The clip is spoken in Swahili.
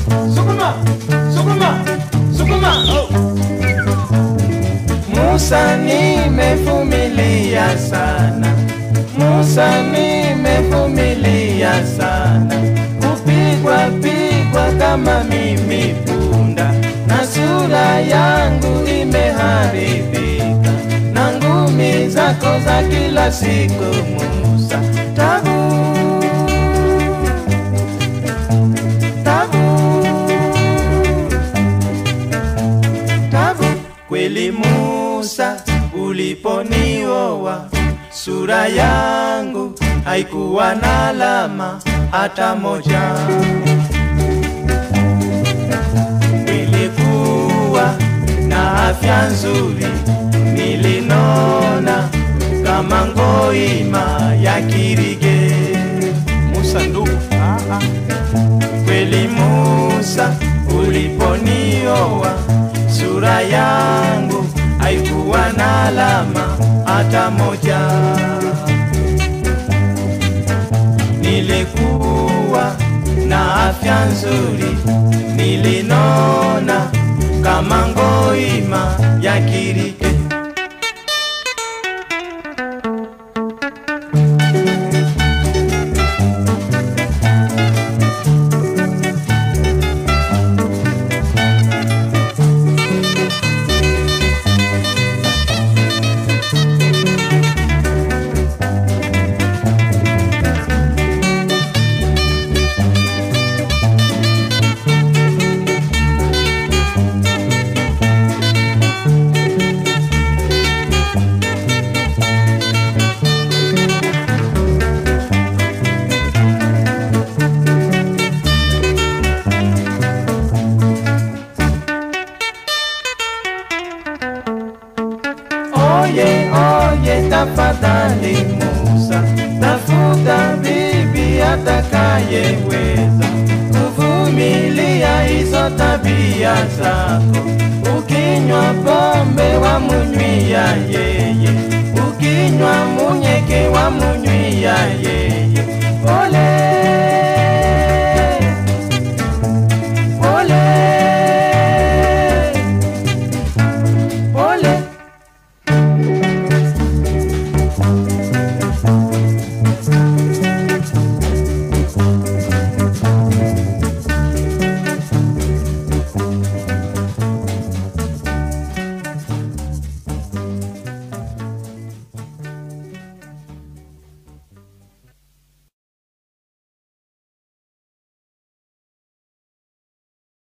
Sukuma, sukuma, sukuma. Oh. Musa nimevumilia sana, Musa nimevumilia sana, kupigwa pigwa kama mimi punda, na sura yangu imeharibika na ngumi zako za kila siku Musa. Tabu, tabu, tabu. Kweli Musa uliponioa, sura yangu haikuwa na alama hata moja. Nilikuwa na afya nzuri, nilinona kama ngoima ya kirige. Musa ndugu, kweli Musa uliponioa, sura yangu haikuwa na alama hata moja. Nilikuwa na afya nzuri, nilinona kama ngoima ya kirike. Oye, oye, tafadhali Musa, tafuta bibi atakayeweza kuvumilia hizo tabia zako. Ukinywa pombe wamunywia yeye, ukinywa munyeke wamunywia yeye.